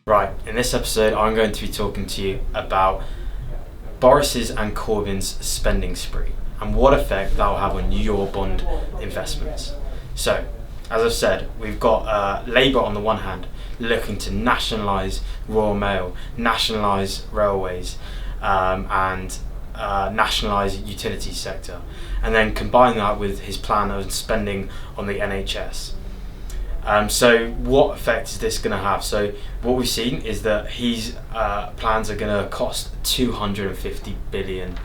Right, in this episode, I'm going to be talking to you about Boris's and Corbyn's spending spree and what effect that will have on your bond investments. So, as I've said, we've got Labour on the one hand looking to nationalise Royal Mail, nationalise railways, and nationalise utility sector, and then combine that with his plan of spending on the NHS. So what effect is this going to have? So what we've seen is that his plans are going to cost £250 billion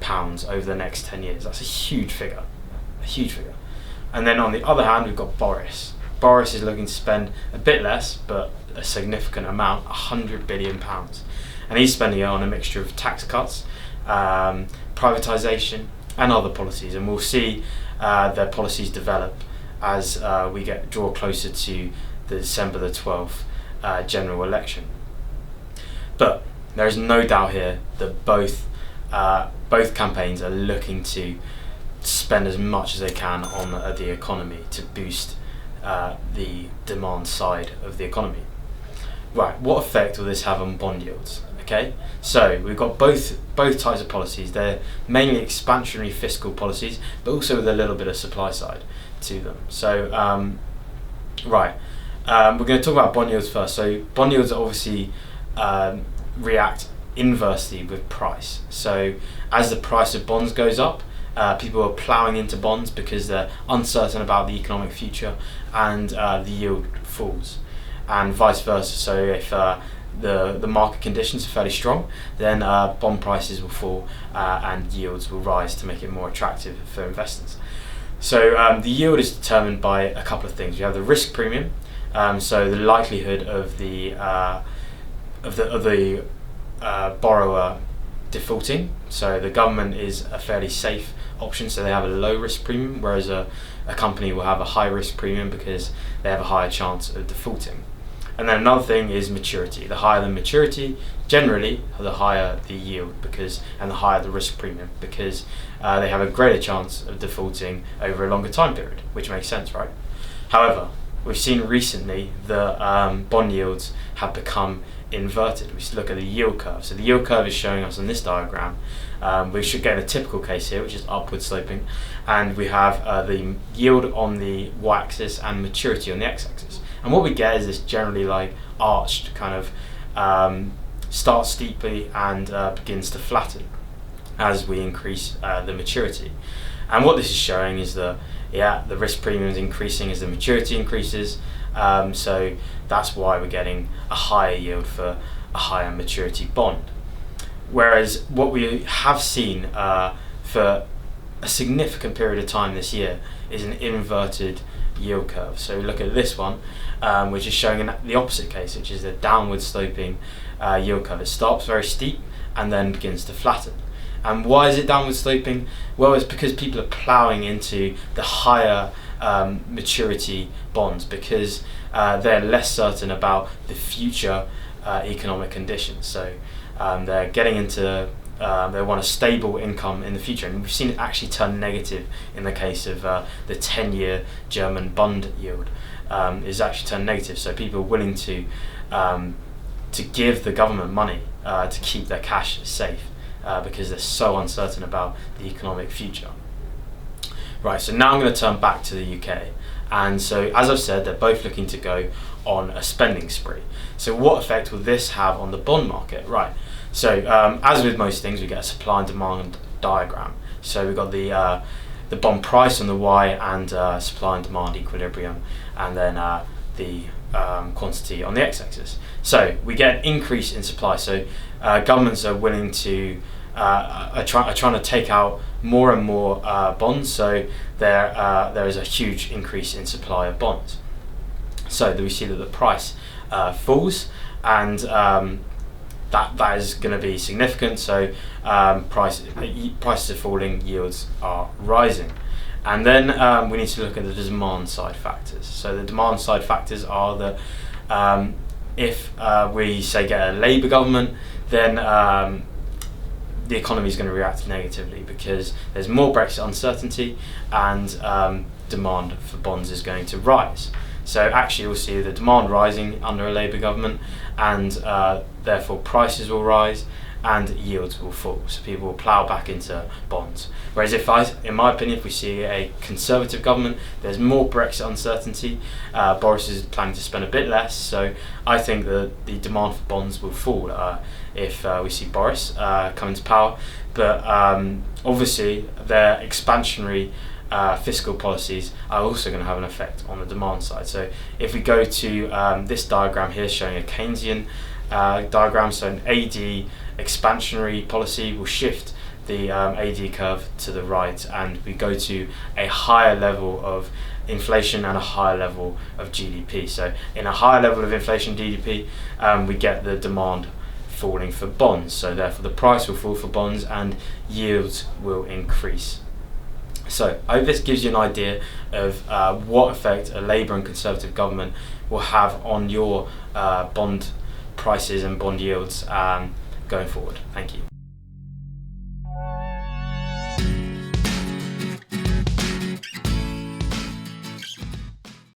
over the next 10 years. That's a huge figure, a huge figure. And then on the other hand, we've got Boris. Boris is looking to spend a bit less, but a significant amount, £100 billion. And he's spending it on a mixture of tax cuts, privatisation, and other policies. And we'll see their policies develop as we draw closer to the December the 12th general election. But there is no doubt here that both campaigns are looking to spend as much as they can on the economy to boost the demand side of the economy. Right, what effect will this have on bond yields? Okay, so we've got both types of policies. They're mainly expansionary fiscal policies, but also with a little bit of supply side to them. So, we're going to talk about bond yields first. So, bond yields obviously react inversely with price. So, as the price of bonds goes up, people are ploughing into bonds because they're uncertain about the economic future, and the yield falls, and vice versa. So, if the market conditions are fairly strong, then bond prices will fall and yields will rise to make it more attractive for investors. So the yield is determined by a couple of things. You have the risk premium, so the likelihood of the borrower defaulting. So the government is a fairly safe option, so they have a low risk premium, whereas a company will have a high risk premium because they have a higher chance of defaulting. And then another thing is maturity. The higher the maturity, generally, the higher the yield, and the higher the risk premium, because they have a greater chance of defaulting over a longer time period, which makes sense, right? However, we've seen recently that bond yields have become inverted. We should look at the yield curve. So the yield curve is showing us on this diagram. We should get a typical case here, which is upward sloping, and we have the yield on the y-axis and maturity on the x-axis. And what we get is this generally like arched kind of starts steeply and begins to flatten as we increase the maturity. And what this is showing is that the risk premium is increasing as the maturity increases. So that's why we're getting a higher yield for a higher maturity bond. Whereas what we have seen for a significant period of time this year is an inverted yield curve. So look at this one, which is showing the opposite case, which is the downward sloping yield curve. It starts very steep and then begins to flatten. And why is it downward sloping? Well, it's because people are ploughing into the higher maturity bonds because they're less certain about the future economic conditions. So they're getting into they want a stable income in the future, and we've seen it actually turn negative in the case of the 10-year German bond yield is actually turned negative. So people are willing to give the government money to keep their cash safe because they're so uncertain about the economic future. Right, so now I'm going to turn back to the UK. And so, as I've said, they're both looking to go on a spending spree. So what effect will this have on the bond market? Right, so as with most things, we get a supply and demand diagram. So we've got the bond price on the Y and supply and demand equilibrium, and then the quantity on the x-axis. So we get an increase in supply. So governments are willing to are trying to take out more and more bonds. So there is a huge increase in supply of bonds. So we see that the price falls, and that is going to be significant. So prices are falling, yields are rising. And then we need to look at the demand side factors. So the demand side factors are that if we say get a Labour government, then the economy is going to react negatively because there's more Brexit uncertainty and demand for bonds is going to rise. So actually we'll see the demand rising under a Labour government, and therefore prices will rise and yields will fall. So people will plough back into bonds. Whereas in my opinion, if we see a Conservative government, there's more Brexit uncertainty. Boris is planning to spend a bit less, so I think that the demand for bonds will fall if we see Boris come into power. But obviously their expansionary fiscal policies are also going to have an effect on the demand side. So if we go to this diagram here showing a Keynesian diagram, so an AD expansionary policy will shift the AD curve to the right, and we go to a higher level of inflation and a higher level of GDP. So in a higher level of inflation GDP, we get the demand falling for bonds, so therefore the price will fall for bonds and yields will increase. So I hope this gives you an idea of what effect a Labour and Conservative government will have on your bond prices and bond yields going forward. Thank you.